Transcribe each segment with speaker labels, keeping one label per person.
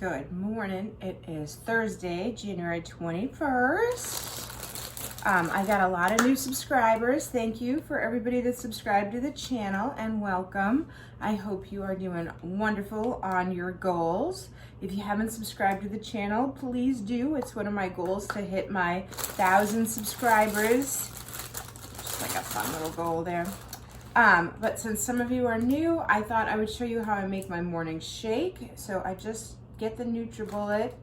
Speaker 1: Good morning. It is Thursday, January 21st. I got a lot of new subscribers. Thank you for everybody that subscribed to the channel and welcome. I hope you are doing wonderful on your goals. If you haven't subscribed to the channel, please do. It's one of my goals to hit my 1,000 subscribers. Just like a fun little goal there. But since some of you are new, I thought I would show you how I make my morning shake. So I just get the NutriBullet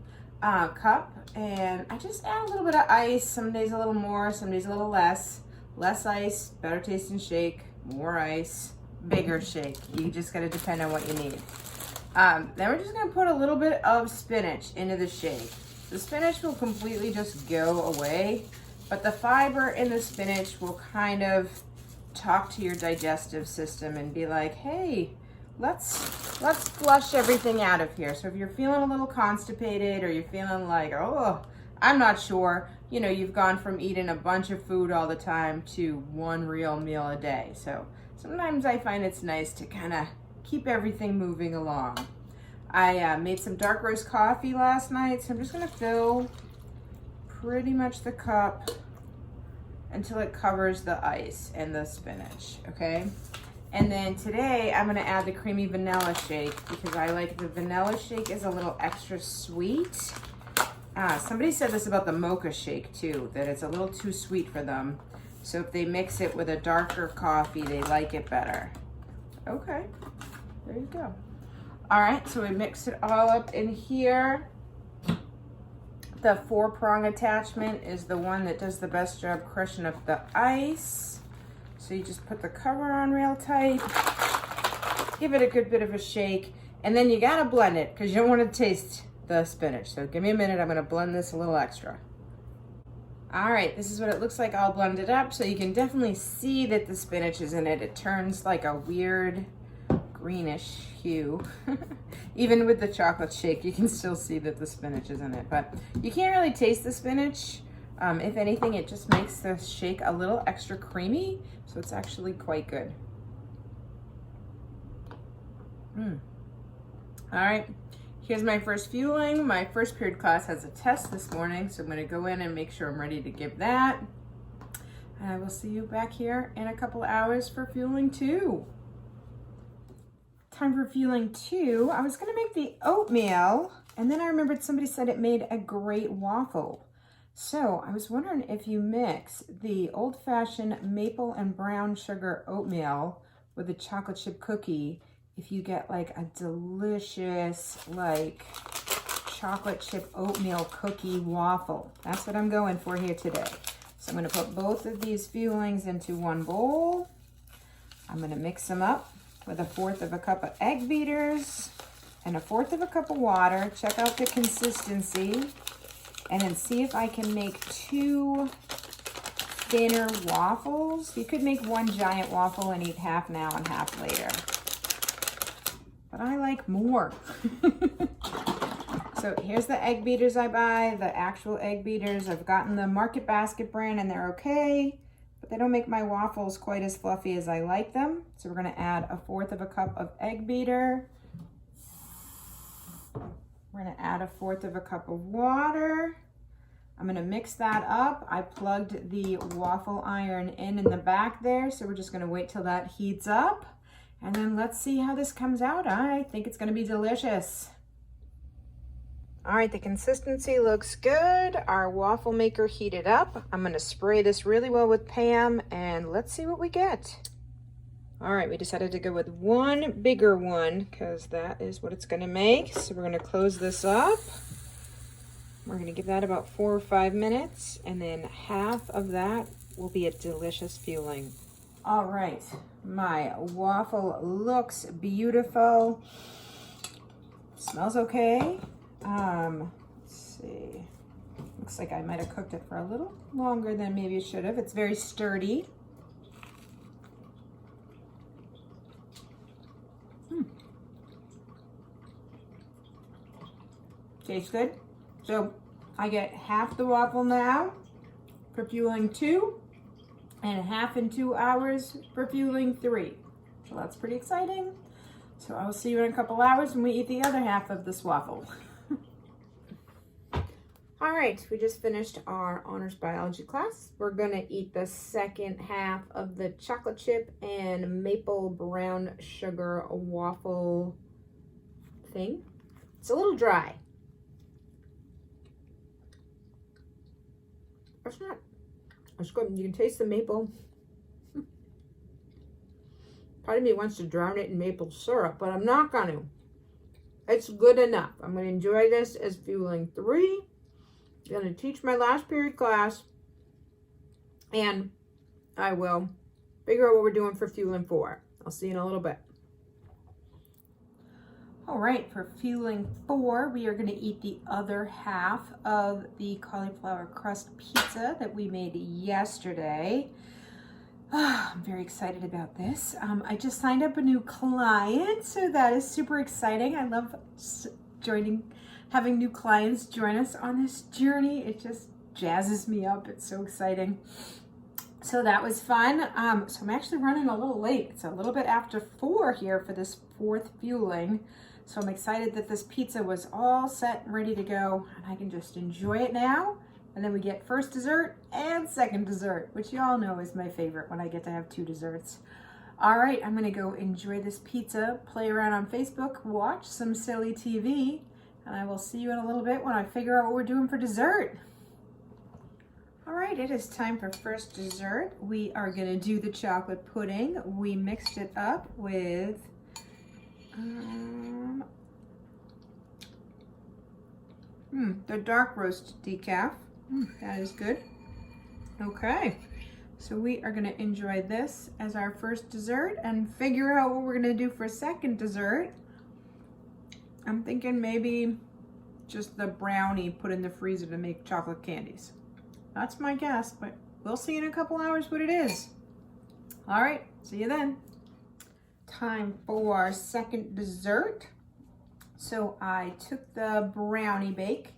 Speaker 1: cup and I just add a little bit of ice. Some days a little more, some days a little less. Less ice, better tasting shake. More ice, bigger shake. You just gotta depend on what you need. Then we're just gonna put a little bit of spinach into the shake. The spinach will completely just go away, but the fiber in the spinach will kind of talk to your digestive system and be like, hey, let's flush everything out of here. So if you're feeling a little constipated or you're feeling like, oh, I'm not sure, you know, you've gone from eating a bunch of food all the time to one real meal a day. So sometimes I find it's nice to kind of keep everything moving along. I made some dark roast coffee last night, so I'm just gonna fill pretty much the cup until it covers the ice and the spinach, okay? And then today I'm gonna add the creamy vanilla shake because I like the vanilla shake is a little extra sweet. Somebody said this about the mocha shake too, that it's a little too sweet for them. So if they mix it with a darker coffee, they like it better. Okay, there you go. All right, so we mix it all up in here. The 4-prong attachment is the one that does the best job crushing up the ice. So you just put the cover on real tight, give it a good bit of a shake, and then you gotta blend it because you don't want to taste the spinach. So give me a minute, I'm gonna blend this a little extra. All right, this is what it looks like all blended up. So you can definitely see that the spinach is in it. It turns like a weird greenish hue. Even with the chocolate shake, you can still see that the spinach is in it, but you can't really taste the spinach. If anything, it just makes the shake a little extra creamy, so it's actually quite good. All right, here's my first fueling. My first period class has a test this morning, so I'm gonna go in and make sure I'm ready to give that. And I will see you back here in a couple hours for fueling 2. Time for fueling 2. I was gonna make the oatmeal, and then I remembered somebody said it made a great waffle. So I was wondering if you mix the old-fashioned maple and brown sugar oatmeal with the chocolate chip cookie, if you get like a delicious like chocolate chip oatmeal cookie waffle. That's what I'm going for here today. So I'm gonna put both of these fuelings into one bowl. I'm gonna mix them up with 1/4 cup of egg beaters and 1/4 cup of water. Check out the consistency and then see if I can make 2 thinner waffles. You could make 1 giant waffle and eat half now and half later, but I like more. So here's the egg beaters I buy, the actual egg beaters. I've gotten the Market Basket brand and they're okay, but they don't make my waffles quite as fluffy as I like them. So we're gonna add 1/4 cup of egg beater. We're gonna add 1/4 cup of water. I'm gonna mix that up. I plugged the waffle iron in the back there, so we're just gonna wait till that heats up. And then let's see how this comes out. I think it's gonna be delicious. All right, the consistency looks good. Our waffle maker heated up. I'm gonna spray this really well with Pam and let's see what we get. All right, we decided to go with 1 bigger one because that is what it's gonna make. So we're gonna close this up. We're gonna give that about 4 or 5 minutes and then half of that will be a delicious fueling. All right, my waffle looks beautiful. Smells okay. Let's see. Looks like I might have cooked it for a little longer than maybe it should have. It's very sturdy. Tastes good. So I get half the waffle now for fueling 2 and half in 2 hours for fueling 3. So that's pretty exciting. So I will see you in a couple hours when we eat the other half of this waffle. All right, we just finished our honors biology class. We're gonna eat the second half of the chocolate chip and maple brown sugar waffle thing. It's a little dry. It's not. It's good. You can taste the maple. Part of me wants to drown it in maple syrup, but I'm not gonna. It's good enough. I'm gonna enjoy this as fueling 3. I'm going to teach my last period class, and I will figure out what we're doing for fueling 4. I'll see you in a little bit. All right, for fueling 4, we are going to eat the other half of the cauliflower crust pizza that we made yesterday. I'm very excited about this. I just signed up a new client, so that is super exciting. I love having new clients join us on this journey. It just jazzes me up. It's so exciting. So that was fun. So I'm actually running a little late. It's a little bit after 4 here for this 4th fueling. So I'm excited that this pizza was all set and ready to go, and I can just enjoy it now. And then we get first dessert and second dessert, which you all know is my favorite when I get to have 2 desserts. All right, I'm gonna go enjoy this pizza, play around on Facebook, watch some silly TV, and I will see you in a little bit when I figure out what we're doing for dessert. All right, it is time for first dessert. We are gonna do the chocolate pudding. We mixed it up with the dark roast decaf. That is good. Okay, so we are gonna enjoy this as our first dessert and figure out what we're gonna do for second dessert. I'm thinking maybe just the brownie put in the freezer to make chocolate candies. That's my guess, but we'll see in a couple hours what it is. All right, see you then. Time for our second dessert. So I took the brownie bake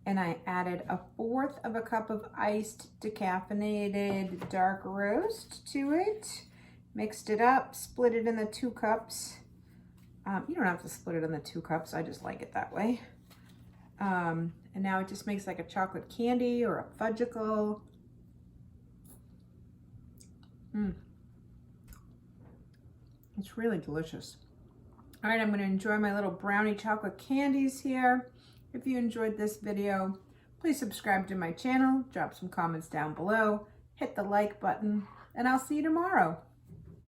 Speaker 1: and I added 1/4 of a cup of iced decaffeinated dark roast to it. Mixed it up, split it in the 2 cups. You don't have to split it in the 2 cups. I just like it that way. And now it just makes like a chocolate candy or a fudgicle. It's really delicious. All right, I'm going to enjoy my little brownie chocolate candies here. If you enjoyed this video, please subscribe to my channel, drop some comments down below, hit the like button, and I'll see you tomorrow.